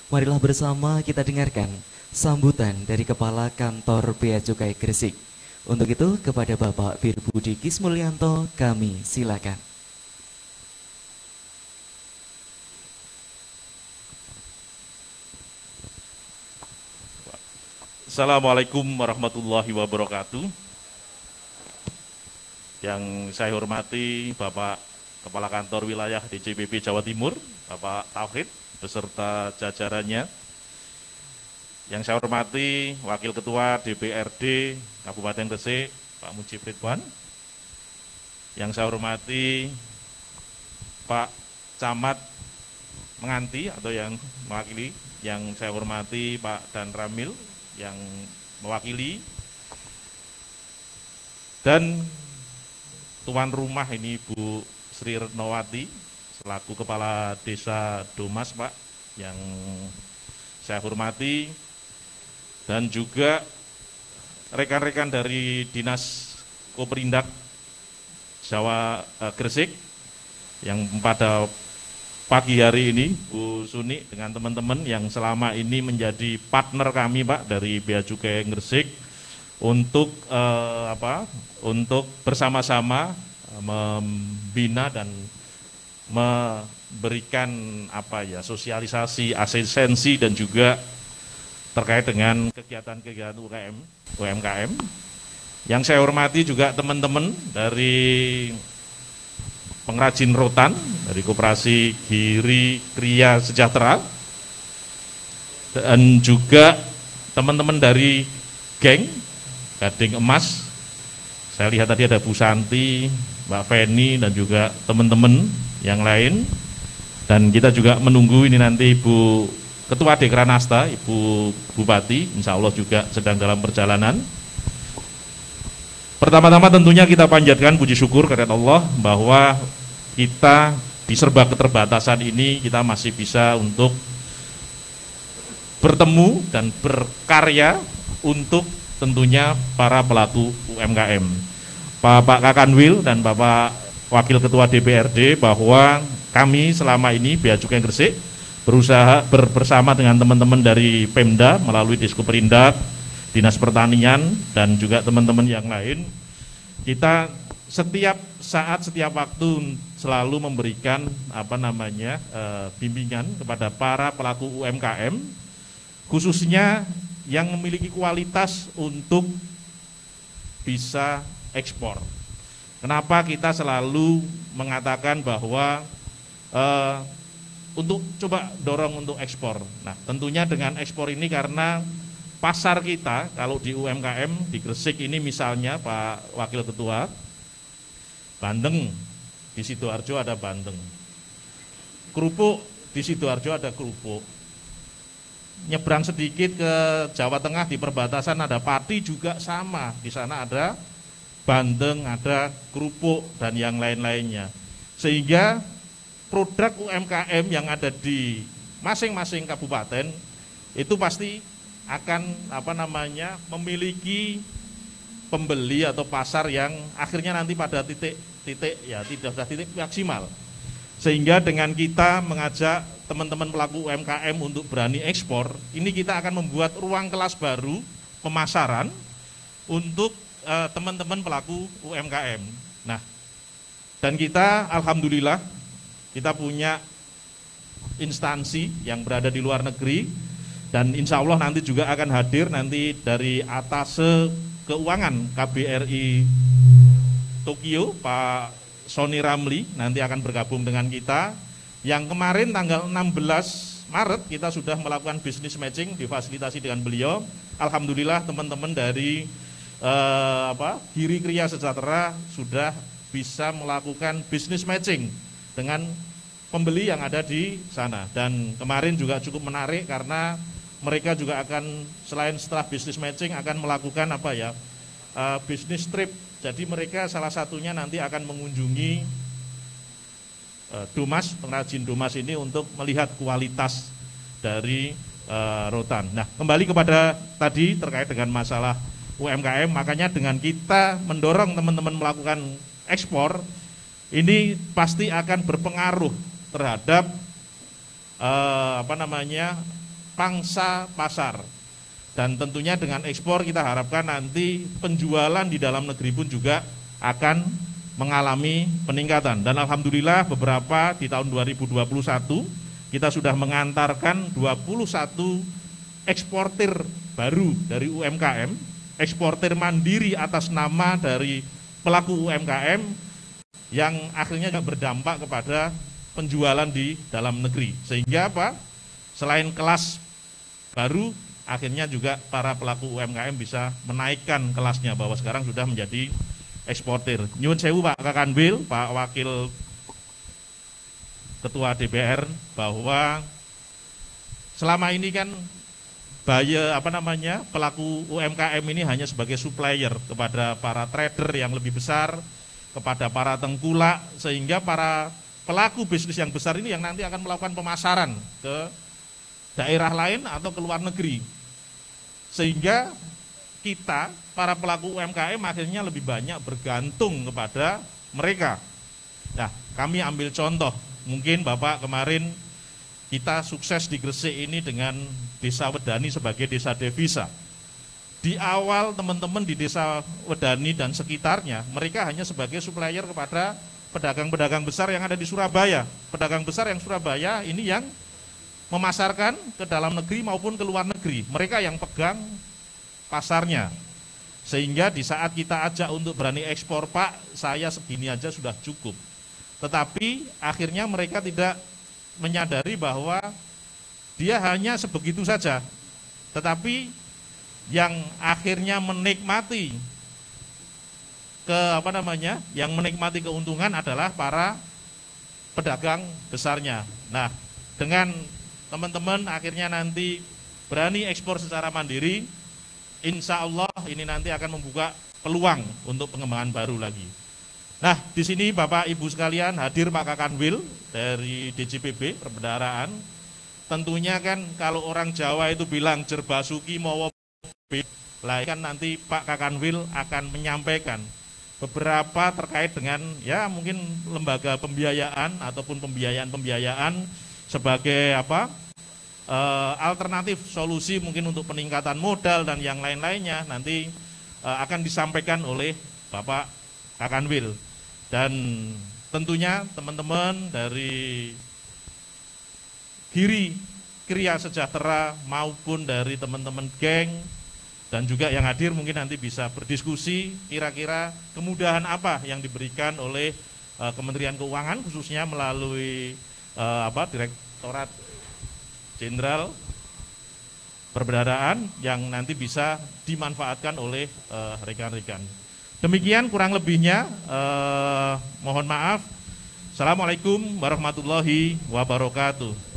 Marilah bersama kita dengarkan sambutan dari Kepala Kantor Bea Cukai Gresik. Untuk itu, kepada Bapak Birbudi Kismulyanto, kami silakan. Assalamualaikum warahmatullahi wabarakatuh. Yang saya hormati Bapak Kepala Kantor Wilayah DJPB Jawa Timur, Bapak Tauhid, beserta jajarannya. Yang saya hormati Wakil Ketua DPRD Kabupaten Gresik, Pak Mujib Ridwan. Yang saya hormati Pak Camat Menganti atau yang mewakili. Yang saya hormati Pak Dan Ramil yang mewakili. Dan tuan rumah ini Bu Sri Retnowati selaku Kepala Desa Domas, Pak, yang saya hormati, dan juga rekan-rekan dari Dinas Koperindak Jawa Gresik yang pada pagi hari ini Bu Suni dengan teman-teman yang selama ini menjadi partner kami, Pak, dari Bea Cukai Gresik untuk untuk bersama-sama membina dan memberikan sosialisasi, asistensi dan juga terkait dengan kegiatan-kegiatan UMKM. Yang saya hormati juga teman-teman dari pengrajin rotan dari Koperasi Giri Kriya Sejahtera, dan juga teman-teman dari geng Gading Emas. Saya lihat tadi ada Bu Santi, Mbak Feni, dan juga teman-teman yang lain. Dan kita juga menunggu ini nanti Ibu Ketua Dekranasta, Ibu Bupati, insya Allah juga sedang dalam perjalanan. Pertama-tama tentunya kita panjatkan puji syukur kepada Allah bahwa kita di serba keterbatasan ini kita masih bisa untuk bertemu dan berkarya untuk tentunya para pelaku UMKM. Bapak Kakanwil dan Bapak Wakil Ketua DPRD bahwa kami selama ini Bea Cukai Gresik berusaha bersama dengan teman-teman dari Pemda melalui Diskoperindak, Dinas Pertanian, dan juga teman-teman yang lain. Kita setiap saat, setiap waktu selalu memberikan bimbingan kepada para pelaku UMKM, khususnya yang memiliki kualitas untuk bisa ekspor. Kenapa kita selalu mengatakan bahwa untuk coba dorong untuk ekspor. Nah, tentunya dengan ekspor ini karena pasar kita kalau di UMKM di Gresik ini misalnya Pak Wakil Ketua, bandeng di Sidoarjo ada bandeng, kerupuk di Sidoarjo ada kerupuk, nyebrang sedikit ke Jawa Tengah di perbatasan ada pati juga sama, di sana ada bandeng, ada kerupuk dan yang lain-lainnya. Sehingga produk UMKM yang ada di masing-masing kabupaten itu pasti akan memiliki pembeli atau pasar yang akhirnya nanti pada titik maksimal. Sehingga dengan kita mengajak teman-teman pelaku UMKM untuk berani ekspor, ini kita akan membuat ruang kelas baru pemasaran untuk teman-teman pelaku UMKM. Nah, dan kita alhamdulillah kita punya instansi yang berada di luar negeri, dan insya Allah nanti juga akan hadir nanti dari Atase Keuangan KBRI Tokyo, Pak Sony Ramli nanti akan bergabung dengan kita. Yang kemarin tanggal 16 Maret kita sudah melakukan business matching, difasilitasi dengan beliau. Alhamdulillah teman-teman dari Giri Kriya Sejahtera sudah bisa melakukan business matching dengan pembeli yang ada di sana. Dan kemarin juga cukup menarik karena mereka juga akan selain setelah business matching akan melakukan business trip. Jadi mereka salah satunya nanti akan mengunjungi Domas, pengrajin Domas ini untuk melihat kualitas dari rotan. Nah, kembali kepada tadi terkait dengan masalah UMKM, makanya dengan kita mendorong teman-teman melakukan ekspor, ini pasti akan berpengaruh terhadap pangsa pasar. Dan tentunya dengan ekspor kita harapkan nanti penjualan di dalam negeri pun juga akan mengalami peningkatan. Dan alhamdulillah beberapa di tahun 2021 kita sudah mengantarkan 21 eksportir baru dari UMKM, eksportir mandiri atas nama dari pelaku UMKM yang akhirnya berdampak kepada penjualan di dalam negeri. Sehingga apa? Selain kelas baru, akhirnya juga para pelaku UMKM bisa menaikkan kelasnya bahwa sekarang sudah menjadi eksportir. Nyuwun sewu Pak Kakanwil, Pak Wakil Ketua DPR, bahwa selama ini kan pelaku UMKM ini hanya sebagai supplier kepada para trader yang lebih besar, kepada para tengkulak, sehingga para pelaku bisnis yang besar ini yang nanti akan melakukan pemasaran ke daerah lain atau ke luar negeri. Sehingga kita, para pelaku UMKM akhirnya lebih banyak bergantung kepada mereka. Nah, kami ambil contoh, mungkin Bapak kemarin kita sukses di Gresik ini dengan Desa Wedani sebagai desa devisa. Di awal teman-teman di Desa Wedani dan sekitarnya, mereka hanya sebagai supplier kepada pedagang-pedagang besar yang ada di Surabaya. Pedagang besar yang Surabaya ini yang memasarkan ke dalam negeri maupun ke luar negeri. Mereka yang pegang pasarnya. Sehingga di saat kita ajak untuk berani ekspor, Pak, saya segini aja sudah cukup. Tetapi akhirnya mereka tidak menyadari bahwa dia hanya sebegitu saja. Tetapi yang akhirnya menikmati yang menikmati keuntungan adalah para pedagang besarnya. Nah, dengan teman-teman akhirnya nanti berani ekspor secara mandiri, insya Allah ini nanti akan membuka peluang untuk pengembangan baru lagi. Nah, di sini Bapak Ibu sekalian hadir Pak Kakanwil dari DJPB Perbendaharaan. Tentunya kan kalau orang Jawa itu bilang jerbasuki mawa lah, kan nanti Pak Kakanwil akan menyampaikan beberapa terkait dengan mungkin lembaga pembiayaan ataupun pembiayaan sebagai alternatif solusi mungkin untuk peningkatan modal dan yang lain-lainnya nanti akan disampaikan oleh Bapak Kakanwil. Dan tentunya teman-teman dari Giri Kriya Sejahtera maupun dari teman-teman geng dan juga yang hadir mungkin nanti bisa berdiskusi kira-kira kemudahan apa yang diberikan oleh Kementerian Keuangan khususnya melalui Direktorat Jenderal Perbendaharaan yang nanti bisa dimanfaatkan oleh rekan-rekan. Demikian kurang lebihnya, mohon maaf. Assalamualaikum warahmatullahi wabarakatuh.